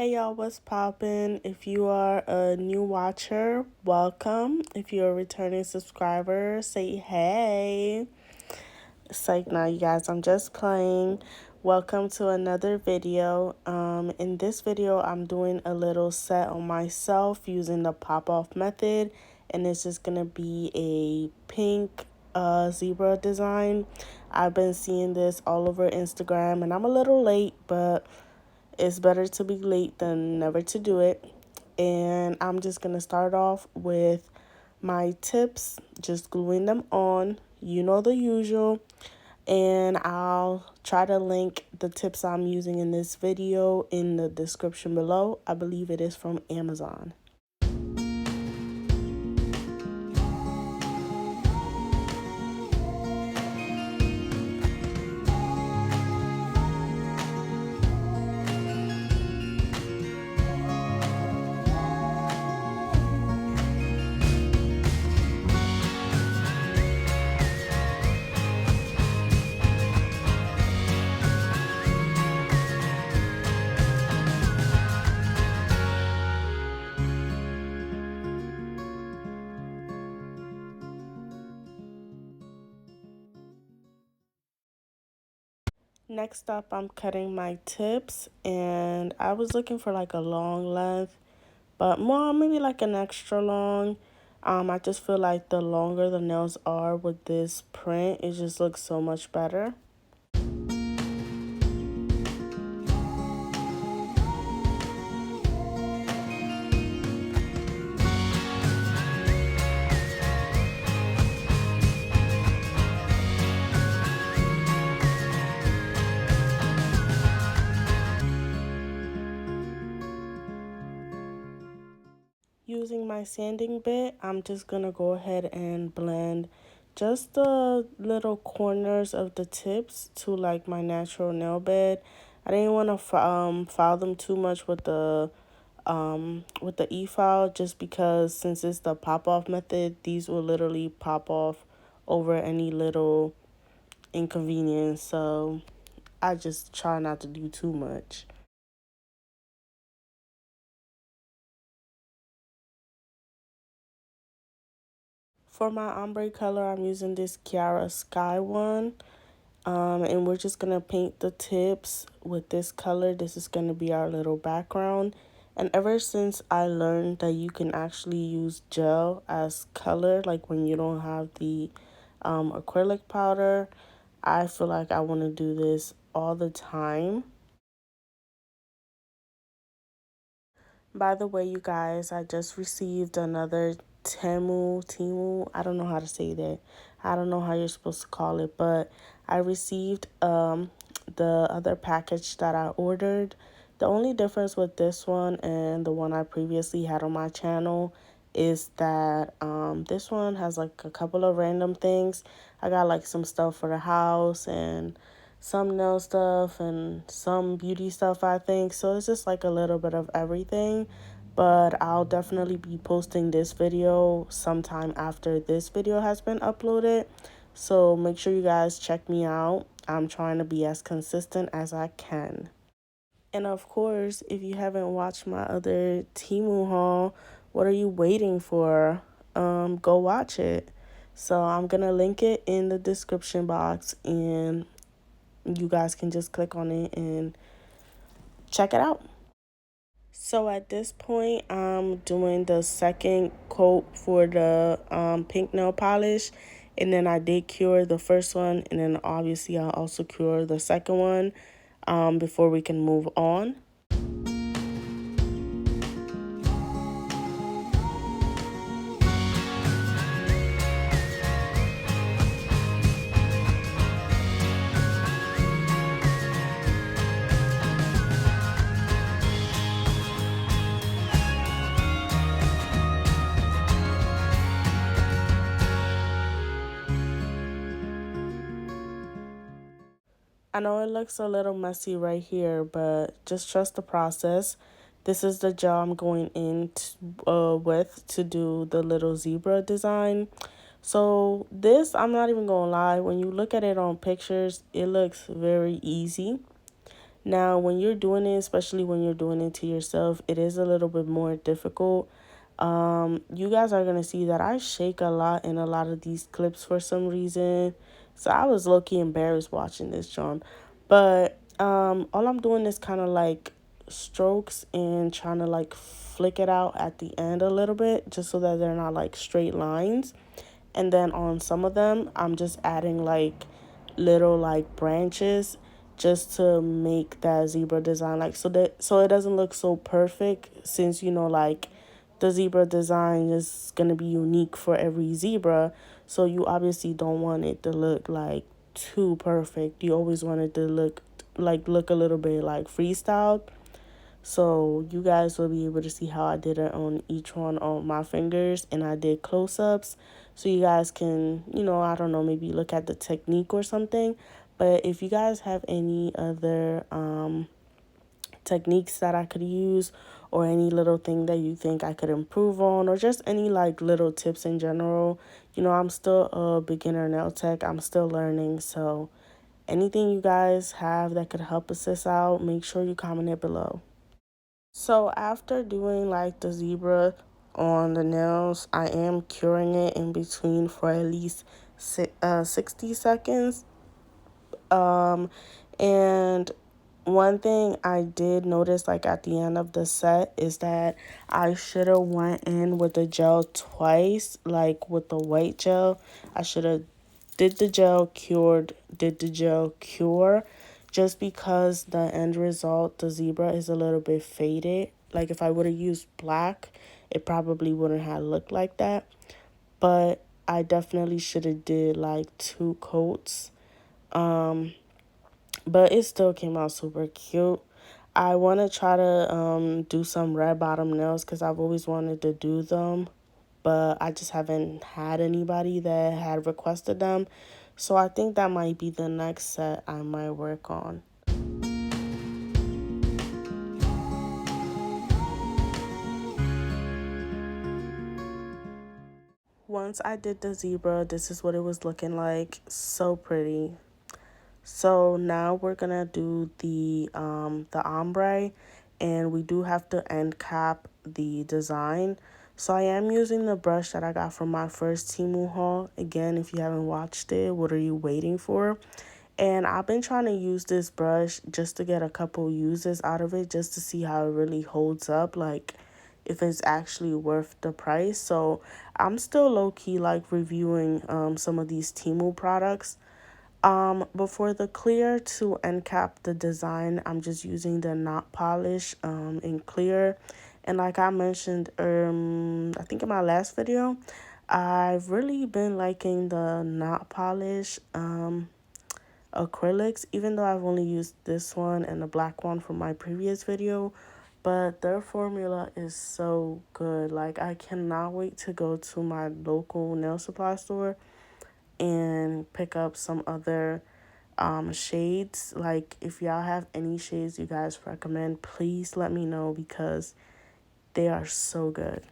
Hey y'all, what's poppin'? If you are a new watcher, welcome. If you're a returning subscriber, say hey. It's like, nah, you guys, I'm just playing. Welcome to another video. In this video, I'm doing a little set on myself using the pop-off method, and it's just gonna be a pink zebra design. I've been seeing this all over Instagram, and I'm a little late, but it's better to be late than never to do it. And I'm just going to start off with my tips, just gluing them on. You know the usual. And I'll try to link the tips I'm using in this video in the description below. I believe it is from Amazon. Next up, I'm cutting my tips, and I was looking for like a long length, but more maybe like an extra long. I just feel like the longer the nails are with this print, it just looks so much better. Using my sanding bit, I'm just gonna go ahead and blend just the little corners of the tips to like my natural nail bed. I didn't want to file them too much with the e-file, just because since it's the pop-off method, these will literally pop off over any little inconvenience. So I just try not to do too much. For my ombre color, I'm using this KIARA Sky one. And we're just going to paint the tips with this color. This is going to be our little background. And ever since I learned that you can actually use gel as color, like when you don't have the acrylic powder, I feel like I want to do this all the time. By the way, you guys, I just received another Temu, I don't know how to say that. I don't know how you're supposed to call it, but I received the other package that I ordered. The only difference with this one and the one I previously had on my channel is that this one has like a couple of random things. I got like some stuff for the house and some nail stuff and some beauty stuff, I think. So it's just like a little bit of everything. But I'll definitely be posting this video sometime after this video has been uploaded. So make sure you guys check me out. I'm trying to be as consistent as I can. And of course, if you haven't watched my other Temu haul, what are you waiting for? Go watch it. So I'm going to link it in the description box, and you guys can just click on it and check it out. So at this point, I'm doing the second coat for the pink nail polish, and then I did cure the first one, and then obviously I'll also cure the second one before we can move on. I know it looks a little messy right here, but just trust the process. This is the gel I'm going in with to do the little zebra design. So this, I'm not even gonna lie, when you look at it on pictures, it looks very easy. Now, when you're doing it, especially when you're doing it to yourself, it is a little bit more difficult. You guys are gonna see that I shake a lot in a lot of these clips for some reason. So I was low-key embarrassed watching this, John. But all I'm doing is kind of like strokes and trying to like flick it out at the end a little bit, just so that they're not like straight lines. And then on some of them, I'm just adding like little like branches just to make that zebra design like so it doesn't look so perfect, since like the zebra design is going to be unique for every zebra. So you obviously don't want it to look like too perfect. You always want it to look a little bit like freestyle. So you guys will be able to see how I did it on each one on my fingers, and I did close-ups. So you guys can, I don't know, maybe look at the technique or something. But if you guys have any other techniques that I could use, or any little thing that you think I could improve on, or just any like little tips in general, I'm still a beginner nail tech. I'm still learning. So anything you guys have that could help assist out, make sure you comment it below. So after doing like the zebra on the nails, I am curing it in between for at least 60 seconds. And one thing I did notice like at the end of the set is that I should have went in with the gel twice, like with the white gel. I should have did the gel, cured, did the gel, cure, just because the end result, the zebra, is a little bit faded. Like if I would have used black, it probably wouldn't have looked like that. But I definitely should have did like 2 coats. But it still came out super cute. I want to try to do some red bottom nails because I've always wanted to do them, but I just haven't had anybody that had requested them. So I think that might be the next set I might work on. Once I did the zebra, this is what it was looking like. So pretty. So now we're gonna do the ombre, and we do have to end cap the design. So I am using the brush that I got from my first Temu haul. Again, if you haven't watched it, what are you waiting for? And I've been trying to use this brush just to get a couple uses out of it, just to see how it really holds up, like if it's actually worth the price. So I'm still low-key like reviewing some of these Temu products. But for the clear to end cap the design, I'm just using the knot polish in clear. And like I mentioned, I think in my last video, I've really been liking the knot polish acrylics, even though I've only used this one and the black one from my previous video. But their formula is so good. Like, I cannot wait to go to my local nail supply store and pick up some other shades. Like, if y'all have any shades you guys recommend, please let me know because they are so good.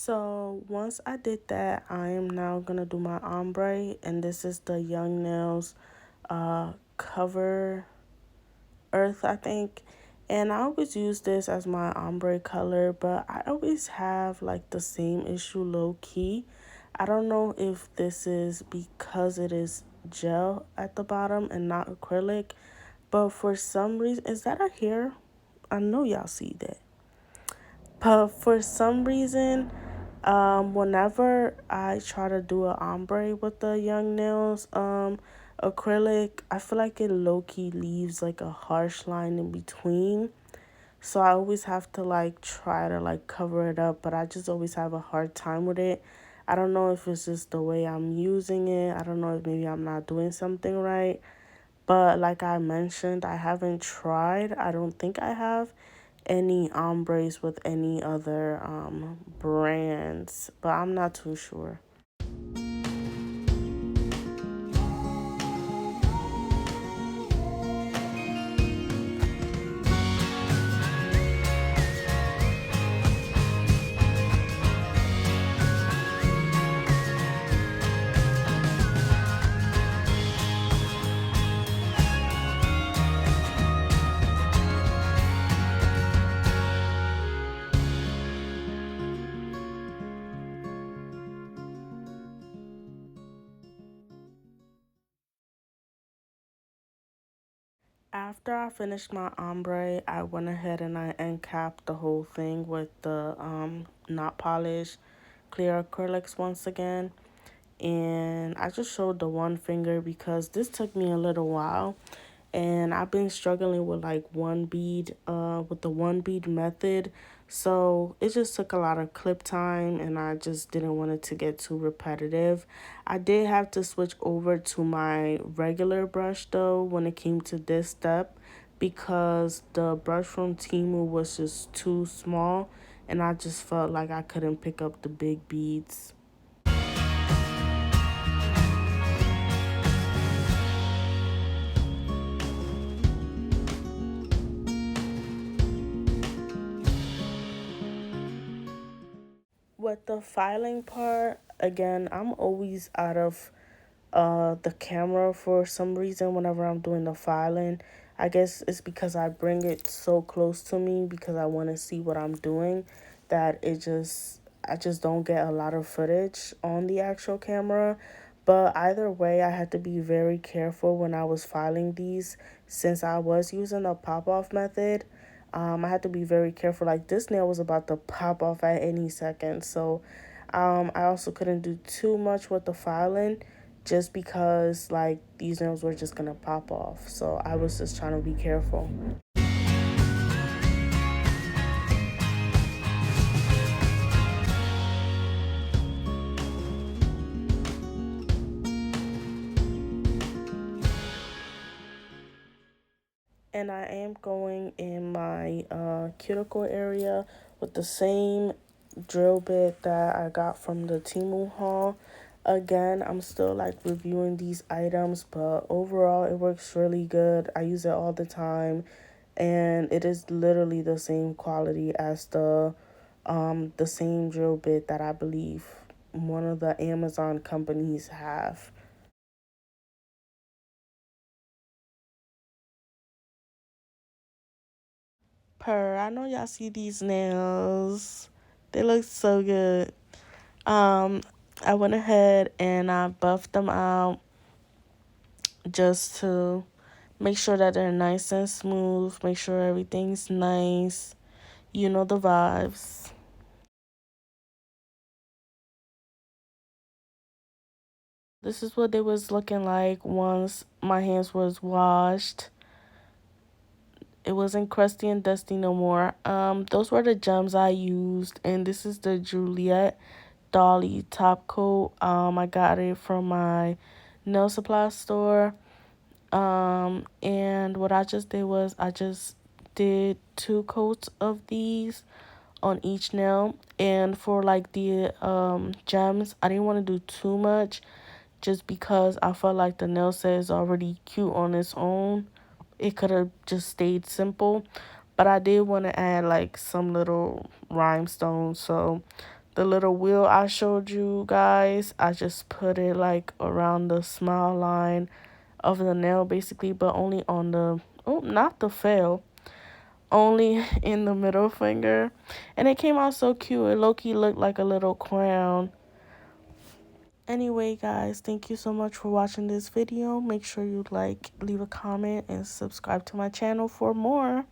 So once I did that, I am now gonna do my ombre, and this is the Young Nails Cover Earth, I think. And I always use this as my ombre color, but I always have like the same issue low key. I don't know if this is because it is gel at the bottom and not acrylic, but for some reason, is that a hair? I know y'all see that. But for some reason, Whenever I try to do an ombre with the young nails, acrylic, I feel like it low-key leaves like a harsh line in between. So I always have to like try to like cover it up, but I just always have a hard time with it. I don't know if it's just the way I'm using it. I don't know if maybe I'm not doing something right. But like I mentioned, I haven't tried. I don't think I have any ombres with any other brands, but I'm not too sure. After I finished my ombre, I went ahead and I end capped the whole thing with the not polished clear acrylics once again. And I just showed the one finger because this took me a little while. And I've been struggling with like one bead, with the one bead method. So it just took a lot of clip time and I just didn't want it to get too repetitive. I did have to switch over to my regular brush though when it came to this step because the brush from Temu was just too small and I just felt like I couldn't pick up the big beads. With the filing part, again, I'm always out of the camera for some reason whenever I'm doing the filing. I guess it's because I bring it so close to me because I want to see what I'm doing that I just don't get a lot of footage on the actual camera. But either way, I had to be very careful when I was filing these since I was using a pop-off method. I had to be very careful. Like this nail was about to pop off at any second. So I also couldn't do too much with the filing just because like these nails were just gonna pop off. So I was just trying to be careful. And I am going in my cuticle area with the same drill bit that I got from the Temu haul. Again, I'm still like reviewing these items, but overall it works really good. I use it all the time and it is literally the same quality as the same drill bit that I believe one of the Amazon companies have. I know y'all see these nails. They look so good. Um, I went ahead and I buffed them out just to make sure that they're nice and smooth, make sure everything's nice. You know the vibes. This is what they was looking like once my hands was washed. It wasn't crusty and dusty no more. Those were the gems I used, and this is the Juliette Dolly top coat. I got it from my nail supply store. And what I just did was I just did 2 coats of these on each nail. And for like the gems, I didn't want to do too much just because I felt like the nail set is already cute on its own. It could have just stayed simple, but I did want to add like some little rhinestones. So the little wheel I showed you guys, I just put it like around the smile line of the nail basically, but only on the, oh, not the fail, only in the middle finger. And it came out so cute. It low-key looked like a little crown. Anyway, guys, thank you so much for watching this video. Make sure you like, leave a comment, and subscribe to my channel for more.